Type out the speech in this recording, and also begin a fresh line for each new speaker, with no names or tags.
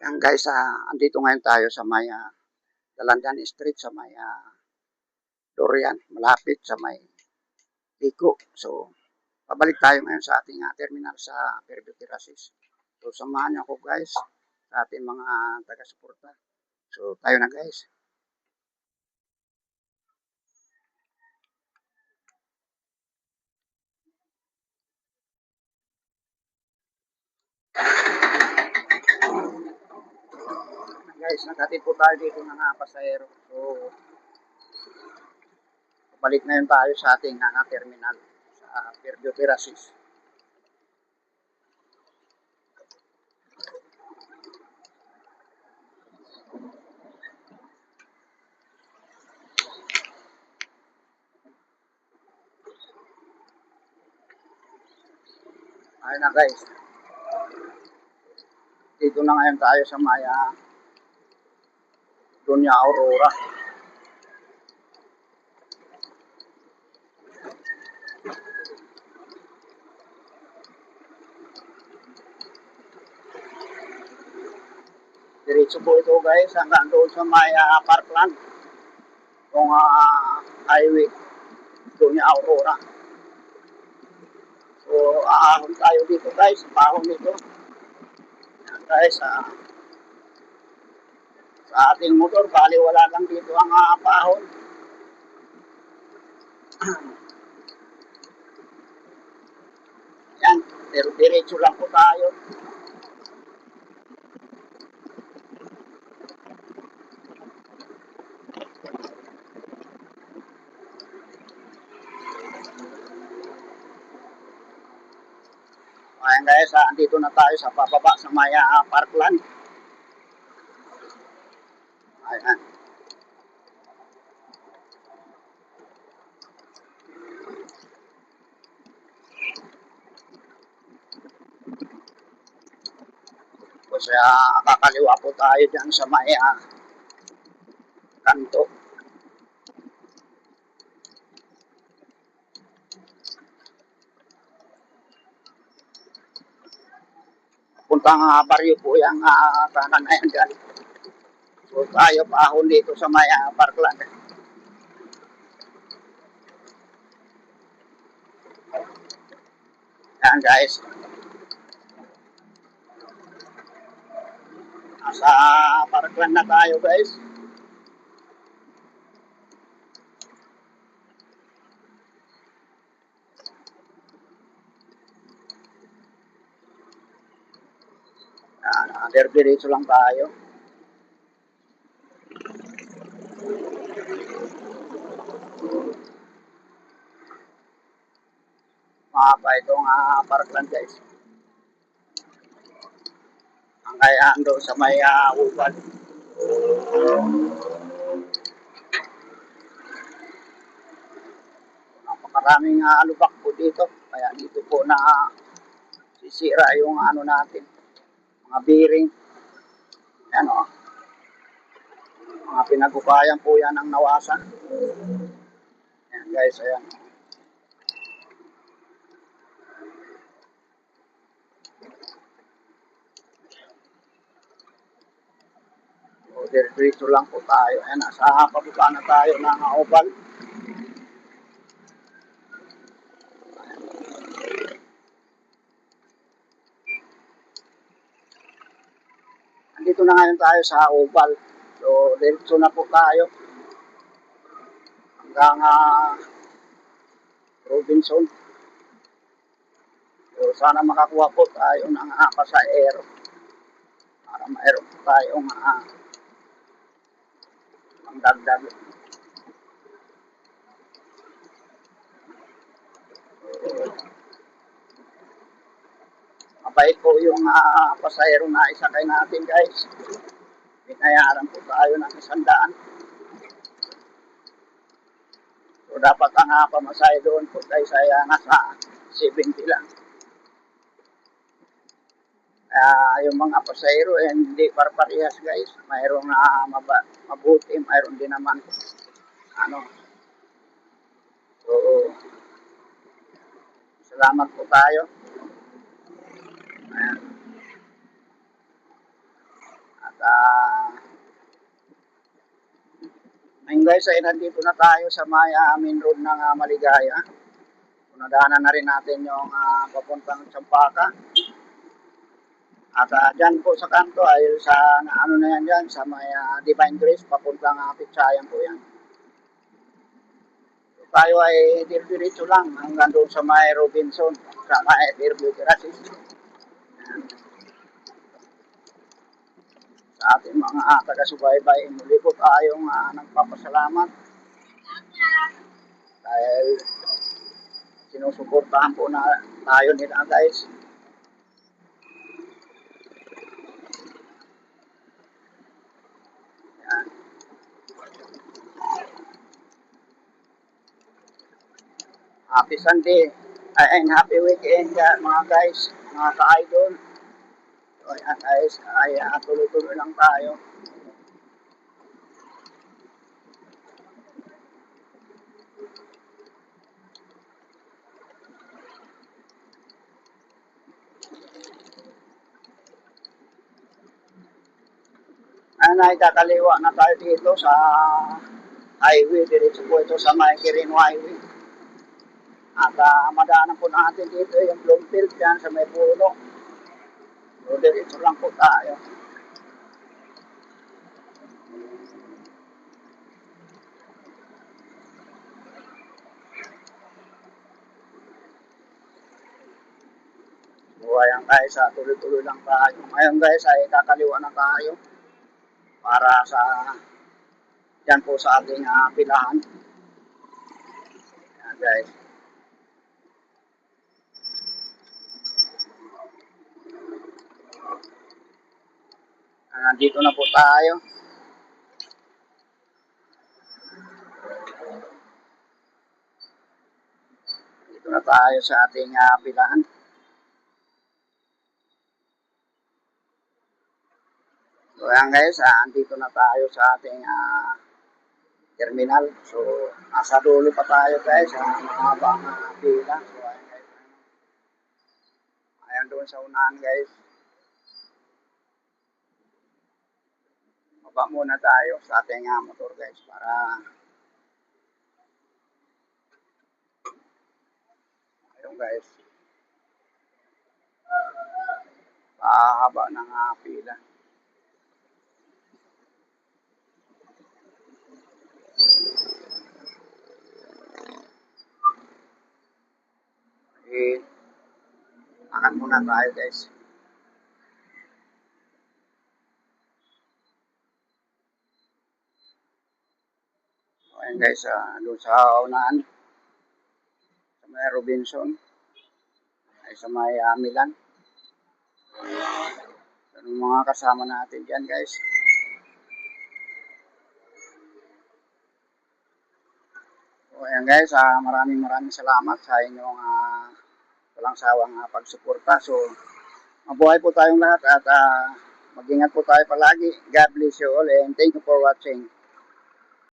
Yan guys, andito ngayon tayo sa may Dalandan Street sa may Dorian, malapit sa may Pico. So, pabalik tayo ngayon sa ating terminal sa Fairview Terraces. So, samahan niyo ako guys sa ating mga taga-suporta. So, tayo na guys. Guys, naghatid po tayo dito ng pasahero. So, balik ngayon tayo sa ating terminal sa Fairview Terraces. Ayun na guys. Dito na ngayon tayo sa may Doña Aurora. Diretso po ito guys hanggang doon sa may Parkland. Kung highway Doña Aurora. So aahon tayo dito guys, pahon nito. Yan guys, sa ating motor, bali wala lang dito ang pahon. Yan, pero diretso lang po tayo. Ayan guys, andito na tayo sa pababa sa may Parkland. Ayan. Kasi kakaliwa po tayo dyan sa may kanto. Puntang baryo po yung kanan na yan dyan. So tayo paahon dito sa may Parkland. Ayan guys. Nasa Parkland na tayo guys. Diretso lang tayo. Mahaba itong Parkland guys. Ang kaya ando sa may Ubal. Napakaraming lubak po dito. Kaya dito po na sisira yung ano natin. Mga bearing. Ayan o. Mga pinagubayan po yan ng nawasan. Ayan guys, ayan. So, diretso lang po tayo. Ayan, nasa pababa na tayo ng Ubal. Andito na ngayon tayo sa Ubal. So, diretso na po tayo. Hanggang Robinson. So, sana makakuha po tayo ng pasahero para mayroon po tayong pangdagdag. Mabait po yung pasahero na isakay natin guys. Binayaran po tayo ng 100. So dapat ang pamasahe doon po guys ay nasa 70 lang. Yung mga pasahero hindi parparehas guys. Mayroong mabuti, mayroon din naman ano. So salamat po tayo. Ayan. guys, ay nandito na tayo sa may main road ng Maligaya. Nadaanan na rin natin yung papuntang Champaka. At dyan po sa kanto ay sa ano na yan dyan, sa may Divine Grace, papuntang Pitsayan po yan. So, tayo ay diretso lang hanggang doon sa may Robinson, sa may Fairview Terraces. Sa ating mga taga-subaybay, muli po tayong nagpapasalamat dahil sinusuportahan po na tayo nila guys. Yan. Happy Sunday and happy weekend mga guys, mga ka-idol. So yan guys, ay tuloy-tuloy lang tayo. Ay kakaliwa na tayo dito sa highway, diretso po ito sa may Quirino Highway. At madaanan po natin dito yung Bloomfield yan sa may puno. So diretso lang po tayo. So ayan guys, tuloy-tuloy lang tayo. Ngayon guys ay kakaliwa na tayo para sa dyan po sa ating pilahan. Ayan guys. Nandito na po tayo. Dito na tayo sa ating pilahan. So ayan guys, andito na tayo sa ating terminal. So nasa dulo pa tayo guys, mahabang pila. So ayan guys. Ayan doon sa unahan guys. Baba muna tayo sa ating motor guys para ayun guys. Haba ng pila. Akan muna tayo guys. So, ayan guys, doon sa unahan sa may Robinson ay sa may Milan. So, mga kasama natin dyan guys. So ayan guys, maraming salamat sa inyong walang sawang pagsuporta. So mabuhay po tayong lahat at mag-ingat po tayo palagi. God bless you all and thank you for watching.